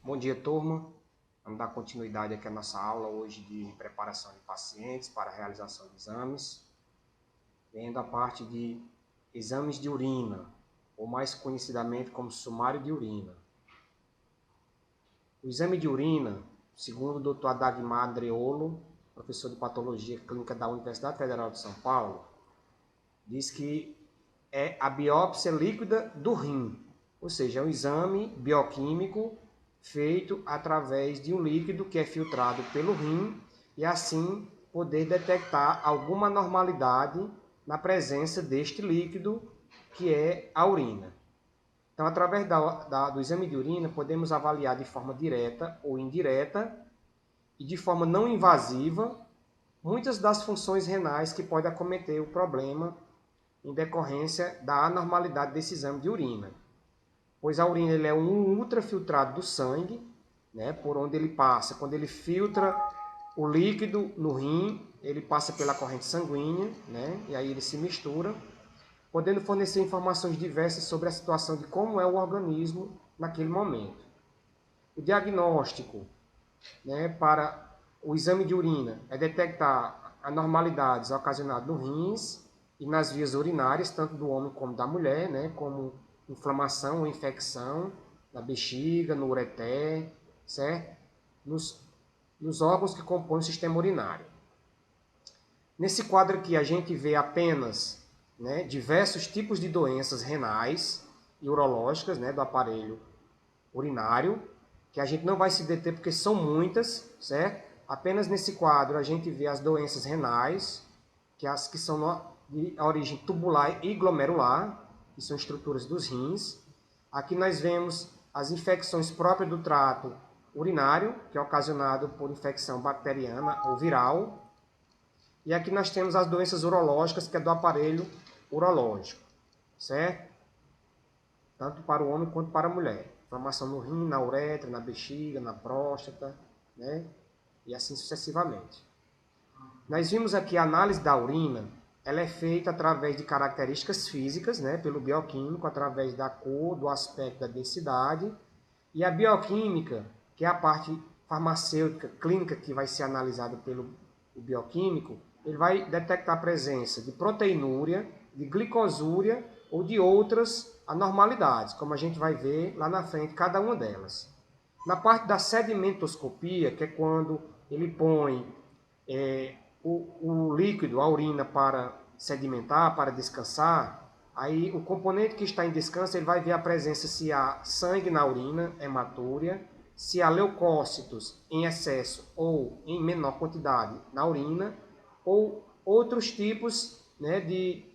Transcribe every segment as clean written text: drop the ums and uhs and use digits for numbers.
Bom dia, turma. Vamos dar continuidade aqui à nossa aula hoje de preparação de pacientes para a realização de exames, vendo a parte de exames de urina, ou mais conhecidamente como sumário de urina. O exame de urina, segundo o Dr. Adagmar Andreolo, professor de Patologia Clínica da Universidade Federal de São Paulo, diz que é a biópsia líquida do rim, ou seja, é um exame bioquímico feito através de um líquido que é filtrado pelo rim e assim poder detectar alguma anormalidade na presença deste líquido que é a urina. Então, através do exame de urina, podemos avaliar de forma direta ou indireta e de forma não invasiva muitas das funções renais que podem acometer o problema em decorrência da anormalidade desse exame de urina. Pois a urina ele é um ultrafiltrado do sangue, né, por onde ele passa. Quando ele filtra o líquido no rim, ele passa pela corrente sanguínea, né, e aí ele se mistura, podendo fornecer informações diversas sobre a situação de como é o organismo naquele momento. O diagnóstico, né, para o exame de urina é detectar anormalidades ocasionadas no rins e nas vias urinárias, tanto do homem como da mulher, né, como inflamação ou infecção na bexiga, no ureter, certo? Nos órgãos que compõem o sistema urinário. Nesse quadro aqui a gente vê apenas, né, diversos tipos de doenças renais e urológicas, né, do aparelho urinário, que a gente não vai se deter porque são muitas, certo? Apenas nesse quadro a gente vê as doenças renais, que as que são de origem tubular e glomerular, que são estruturas dos rins. Aqui nós vemos as infecções próprias do trato urinário, que é ocasionado por infecção bacteriana ou viral. E aqui nós temos as doenças urológicas, que é do aparelho urológico, certo? Tanto para o homem quanto para a mulher. Inflamação no rim, na uretra, na bexiga, na próstata, né? E assim sucessivamente. Nós vimos aqui a análise da urina, ela é feita através de características físicas, né? Pelo bioquímico, através da cor, do aspecto, da densidade. E a bioquímica, que é a parte farmacêutica, clínica, que vai ser analisada pelo bioquímico, ele vai detectar a presença de proteinúria, de glicosúria ou de outras anormalidades, como a gente vai ver lá na frente, cada uma delas. Na parte da sedimentoscopia, que é quando ele põe o líquido, a urina, para sedimentar, para descansar, aí o componente que está em descanso ele vai ver a presença se há sangue na urina, hematúria, se há leucócitos em excesso ou em menor quantidade na urina, ou outros tipos, né, de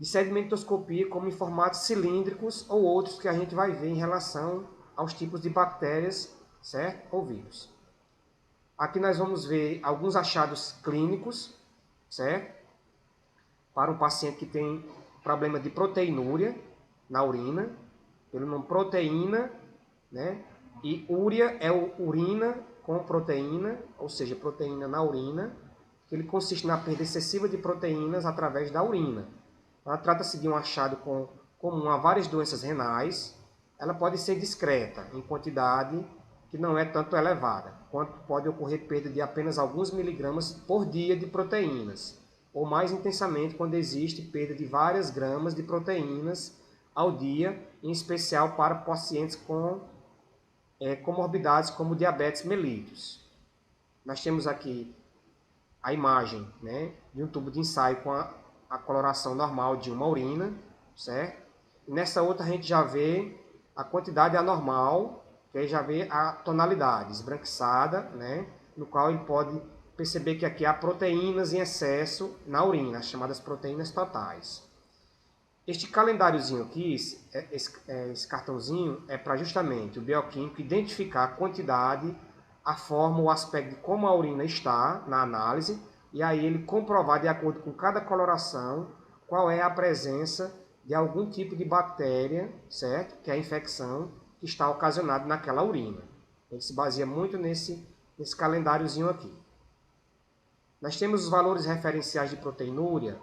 sedimentoscopia, como em formatos cilíndricos ou outros que a gente vai ver em relação aos tipos de bactérias, certo? Ou vírus. Aqui nós vamos ver alguns achados clínicos, certo? Para um paciente que tem problema de proteinúria na urina, pelo nome proteína, né? E úria é urina com proteína, ou seja, proteína na urina, que ele consiste na perda excessiva de proteínas através da urina. Ela trata-se de um achado comum a várias doenças renais. Ela pode ser discreta, em quantidade que não é tanto elevada, quanto pode ocorrer perda de apenas alguns miligramas por dia de proteínas, ou mais intensamente quando existe perda de várias gramas de proteínas ao dia, em especial para pacientes com comorbidades como diabetes mellitus. Nós temos aqui a imagem, né, de um tubo de ensaio com a coloração normal de uma urina, certo? E nessa outra a gente já vê a quantidade anormal, que aí já vê a tonalidade esbranquiçada, né, no qual ele pode perceber que aqui há proteínas em excesso na urina, as chamadas proteínas totais. Este calendáriozinho aqui, esse cartãozinho, é para justamente o bioquímico identificar a quantidade, a forma, o aspecto de como a urina está na análise, e aí ele comprovar, de acordo com cada coloração, qual é a presença de algum tipo de bactéria, certo? Que é a infecção que está ocasionada naquela urina. Ele se baseia muito nesse calendáriozinho aqui. Nós temos os valores referenciais de proteinúria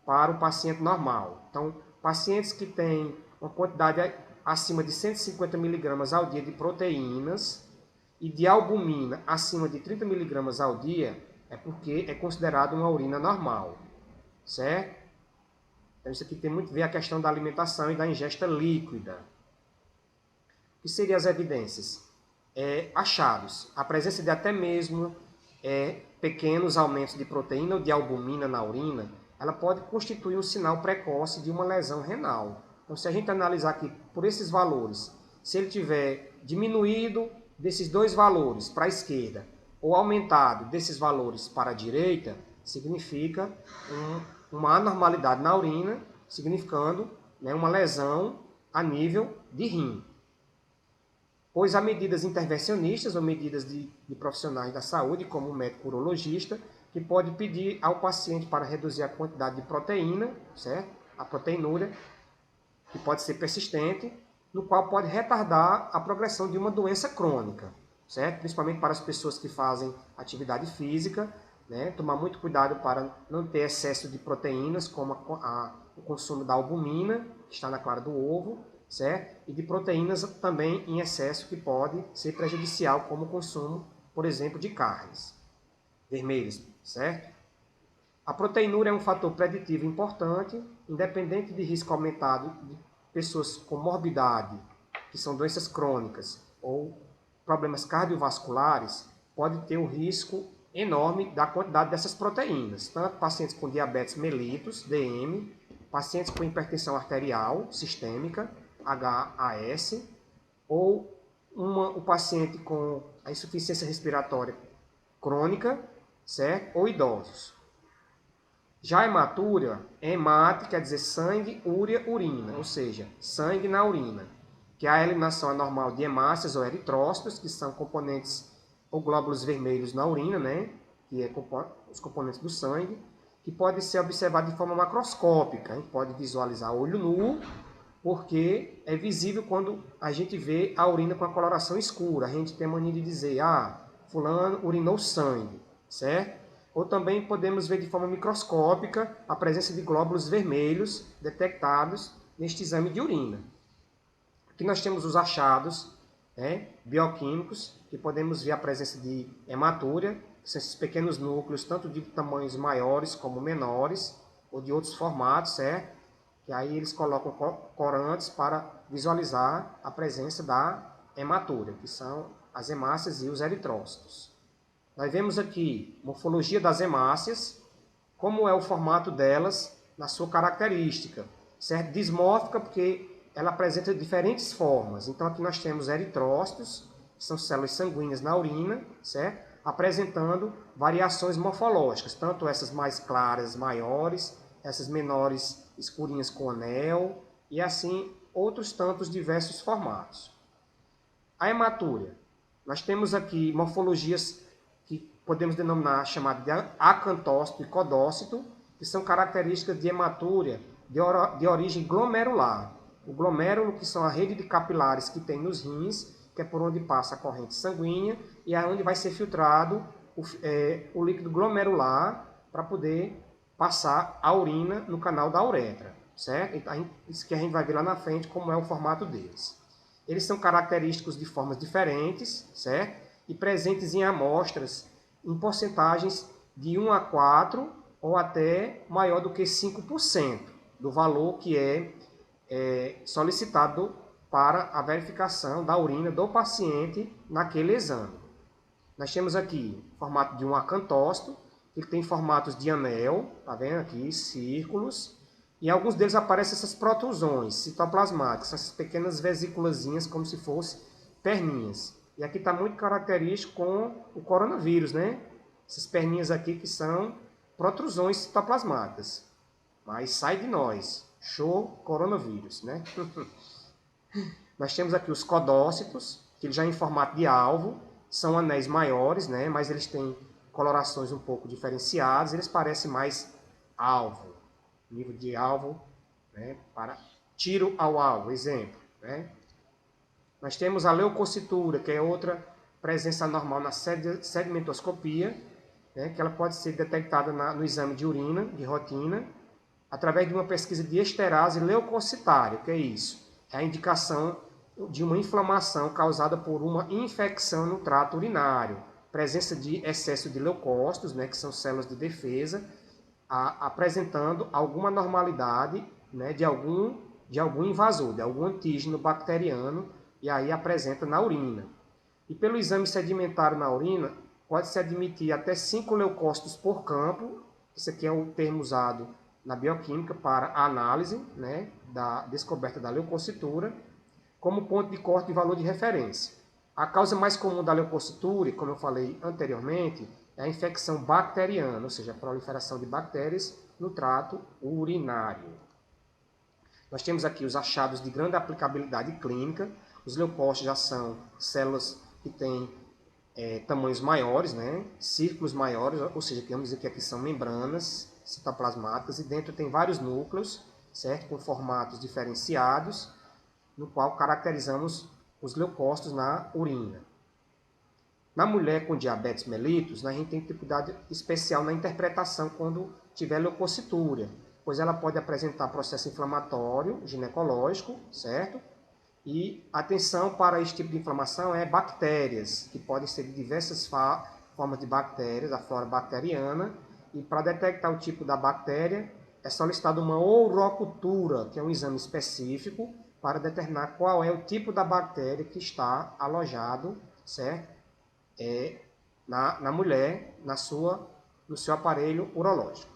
para o paciente normal. Então, pacientes que têm uma quantidade acima de 150 mg ao dia de proteínas, e de albumina acima de 30 mg ao dia, é porque é considerado uma urina normal, certo? Então isso aqui tem muito a ver a questão da alimentação e da ingesta líquida. O que seriam as evidências? Achados. A presença de até mesmo pequenos aumentos de proteína ou de albumina na urina, ela pode constituir um sinal precoce de uma lesão renal. Então, se a gente analisar aqui por esses valores, se ele tiver diminuído desses dois valores para a esquerda ou aumentado desses valores para a direita, significa uma anormalidade na urina, significando, né, uma lesão a nível de rim. Pois há medidas intervencionistas ou medidas de profissionais da saúde, como o médico urologista, que pode pedir ao paciente para reduzir a quantidade de proteína, certo? A proteinúria, que pode ser persistente, no qual pode retardar a progressão de uma doença crônica, certo? Principalmente para as pessoas que fazem atividade física, né? Tomar muito cuidado para não ter excesso de proteínas, como o consumo da albumina, que está na clara do ovo, certo? E de proteínas também em excesso, que pode ser prejudicial, como o consumo, por exemplo, de carnes vermelhas, certo? A proteinúria é um fator preditivo importante, independente de risco aumentado de pessoas com morbidade, que são doenças crônicas, ou problemas cardiovasculares, pode ter um risco enorme da quantidade dessas proteínas. Tanto pacientes com diabetes mellitus, DM, pacientes com hipertensão arterial sistêmica, HAS, ou o paciente com a insuficiência respiratória crônica, certo? Ou idosos. Já a hematúria, hemate quer dizer sangue, úria, urina, ou seja, sangue na urina, que é a eliminação anormal de hemácias ou eritrócitos, que são componentes ou glóbulos vermelhos na urina, né? Que é os componentes do sangue, que pode ser observado de forma macroscópica. A gente pode visualizar a olho nu, porque é visível quando a gente vê a urina com a coloração escura. A gente tem a mania de dizer, fulano urinou sangue, certo? Ou também podemos ver de forma microscópica a presença de glóbulos vermelhos detectados neste exame de urina. Aqui nós temos os achados, né, bioquímicos, que podemos ver a presença de hematúria, que são esses pequenos núcleos, tanto de tamanhos maiores como menores, ou de outros formatos, certo? Que aí eles colocam corantes para visualizar a presença da hematúria, que são as hemácias e os eritrócitos. Nós vemos aqui morfologia das hemácias, como é o formato delas na sua característica, certo? Dismórfica, porque ela apresenta diferentes formas. Então aqui nós temos eritrócitos, que são células sanguíneas na urina, certo? Apresentando variações morfológicas, tanto essas mais claras, maiores, essas menores, escurinhas com anel, e assim outros tantos diversos formatos. A hematúria. Nós temos aqui morfologias que podemos denominar chamada de acantócito e codócito, que são características de hematúria de origem glomerular. O glomérulo, que são a rede de capilares que tem nos rins, que é por onde passa a corrente sanguínea, e é onde vai ser filtrado o líquido glomerular para poder passar a urina no canal da uretra, certo? Então, isso que a gente vai ver lá na frente, como é o formato deles. Eles são característicos de formas diferentes, certo? E presentes em amostras em porcentagens de 1 a 4 ou até maior do que 5% do valor que é solicitado para a verificação da urina do paciente naquele exame. Nós temos aqui formato de um acantócito, que tem formatos de anel, tá vendo aqui, círculos, e alguns deles aparecem essas protrusões citoplasmáticas, essas pequenas vesículazinhas como se fossem perninhas. E aqui está muito característico com o coronavírus, né? Essas perninhas aqui que são protrusões citoplasmáticas. Mas sai de nós. Show coronavírus, né? Nós temos aqui os codócitos, que já em formato de alvo, são anéis maiores, né? Mas eles têm colorações um pouco diferenciadas, eles parecem mais alvo, nível de alvo, né? Para tiro ao alvo, exemplo, né? Nós temos a leucocitura, que é outra presença normal na sedimentoscopia, né? Que ela pode ser detectada no exame de urina, de rotina, através de uma pesquisa de esterase leucocitária. O que é isso? É a indicação de uma inflamação causada por uma infecção no trato urinário, presença de excesso de leucócitos, né, que são células de defesa, apresentando alguma normalidade, né, de algum invasor, de algum antígeno bacteriano, e aí apresenta na urina. E pelo exame sedimentário na urina, pode-se admitir até 5 leucócitos por campo, isso aqui é o termo usado na bioquímica para a análise, né, da descoberta da leucocitura, como ponto de corte e valor de referência. A causa mais comum da leucocitura, como eu falei anteriormente, é a infecção bacteriana, ou seja, a proliferação de bactérias no trato urinário. Nós temos aqui os achados de grande aplicabilidade clínica. Os leucócitos já são células que têm tamanhos maiores, né? Círculos maiores, ou seja, vamos dizer que aqui são membranas citoplasmáticas e dentro tem vários núcleos, certo? Com formatos diferenciados, no qual caracterizamos os leucócitos na urina. Na mulher com diabetes mellitus, a gente tem que ter cuidado especial na interpretação quando tiver leucocitúria, pois ela pode apresentar processo inflamatório ginecológico, certo? E atenção para esse tipo de inflamação é bactérias, que podem ser de diversas formas de bactérias, a flora bacteriana, e para detectar o tipo da bactéria é solicitada uma urocultura, que é um exame específico para determinar qual é o tipo da bactéria que está alojado, certo? Na mulher, no seu aparelho urológico.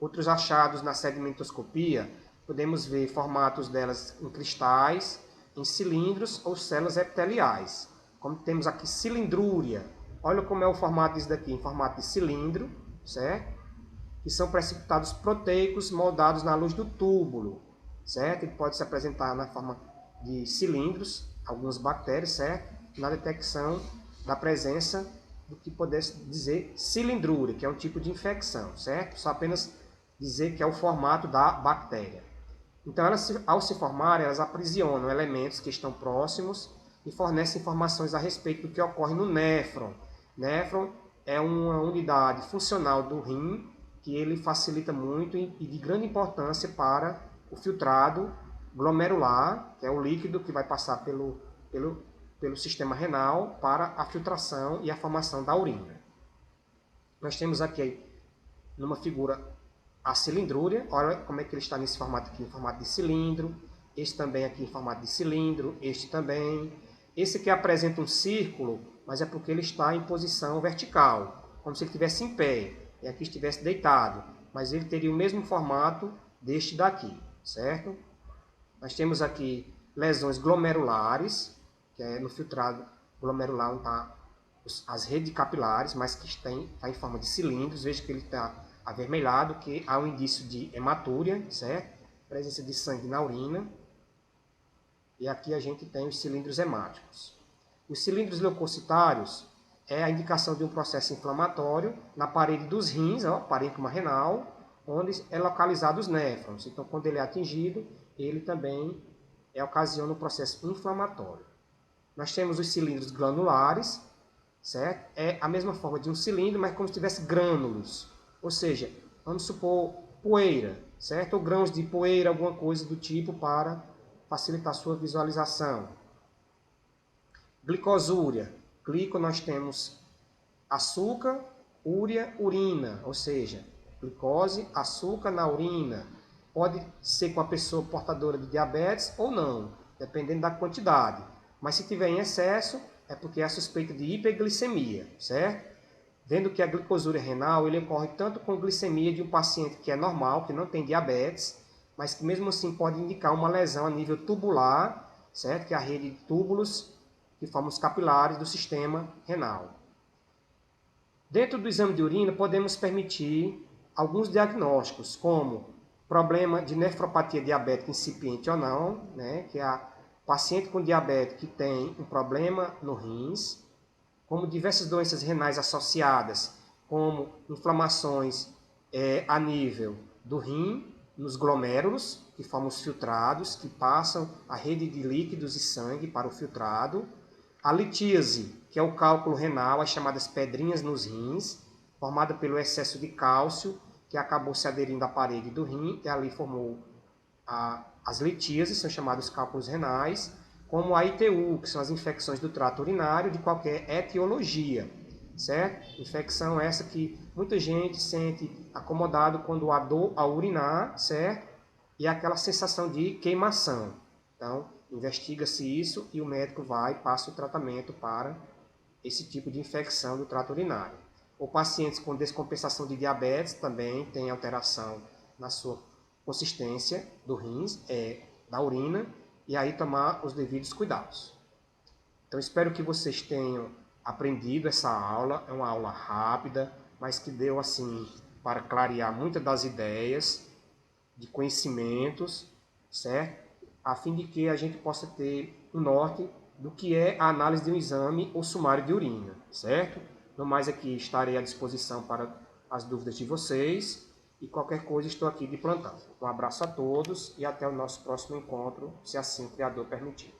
Outros achados na sedimentoscopia, podemos ver formatos delas em cristais, em cilindros ou células epiteliais. Como temos aqui cilindrúria, olha como é o formato disso daqui, em formato de cilindro, certo? Que são precipitados proteicos moldados na luz do túbulo, certo? Ele pode se apresentar na forma de cilindros, algumas bactérias, certo? Na detecção da presença do que pudesse dizer cilindrúria, que é um tipo de infecção, certo? Só apenas dizer que é o formato da bactéria. Então, elas, ao se formarem, elas aprisionam elementos que estão próximos e fornecem informações a respeito do que ocorre no néfron. Néfron é uma unidade funcional do rim que ele facilita muito e de grande importância para o filtrado glomerular, que é o líquido que vai passar pelo sistema renal para a filtração e a formação da urina. Nós temos aqui, numa figura, a cilindrúria. Olha como é que ele está nesse formato aqui, em formato de cilindro. Este também aqui em formato de cilindro. Este também. Esse aqui apresenta um círculo, mas é porque ele está em posição vertical, como se ele estivesse em pé e aqui estivesse deitado. Mas ele teria o mesmo formato deste daqui, certo? Nós temos aqui lesões glomerulares, que é no filtrado glomerular onde está as redes capilares, mas que está em forma de cilindros. Veja que ele está avermelhado, que há um indício de hematúria, certo? Presença de sangue na urina. E aqui a gente tem os cilindros hemáticos. Os cilindros leucocitários é a indicação de um processo inflamatório na parede dos rins, parênquima renal, onde é localizado os néfrons. Então, quando ele é atingido, ele também ocasiona um processo inflamatório. Nós temos os cilindros granulares, certo? É a mesma forma de um cilindro, mas como se tivesse grânulos. Ou seja, vamos supor poeira, certo? Ou grãos de poeira, alguma coisa do tipo para facilitar a sua visualização. Glicosúria. Glico nós temos açúcar, úria, urina, ou seja, glicose, açúcar na urina. Pode ser com a pessoa portadora de diabetes ou não, dependendo da quantidade. Mas se tiver em excesso, é porque é a suspeita de hiperglicemia, certo? Vendo que a glicosúria renal ele ocorre tanto com glicemia de um paciente que é normal, que não tem diabetes, mas que mesmo assim pode indicar uma lesão a nível tubular, certo? Que é a rede de túbulos que formam os capilares do sistema renal. Dentro do exame de urina, podemos permitir alguns diagnósticos, como problema de nefropatia diabética incipiente ou não, né? Que é a paciente com diabetes que tem um problema no rins, como diversas doenças renais associadas, como inflamações a nível do rim, nos glomérulos, que formam os filtrados, que passam a rede de líquidos e sangue para o filtrado. A litíase, que é o cálculo renal, as chamadas pedrinhas nos rins, formada pelo excesso de cálcio, que acabou se aderindo à parede do rim, e ali formou as litíases, são chamados cálculos renais, como a ITU, que são as infecções do trato urinário de qualquer etiologia, certo? Infecção essa que muita gente sente acomodado quando há dor ao urinar, certo? E aquela sensação de queimação. Então, investiga-se isso e o médico vai e passa o tratamento para esse tipo de infecção do trato urinário. Ou pacientes com descompensação de diabetes também têm alteração na sua consistência do rins, da urina, e aí tomar os devidos cuidados. Então espero que vocês tenham aprendido essa aula, é uma aula rápida, mas que deu assim para clarear muitas das ideias, de conhecimentos, certo? A fim de que a gente possa ter um norte do que é a análise de um exame ou sumário de urina, certo? No mais aqui estarei à disposição para as dúvidas de vocês e qualquer coisa estou aqui de plantão. Um abraço a todos e até o nosso próximo encontro, se assim o Criador permitir.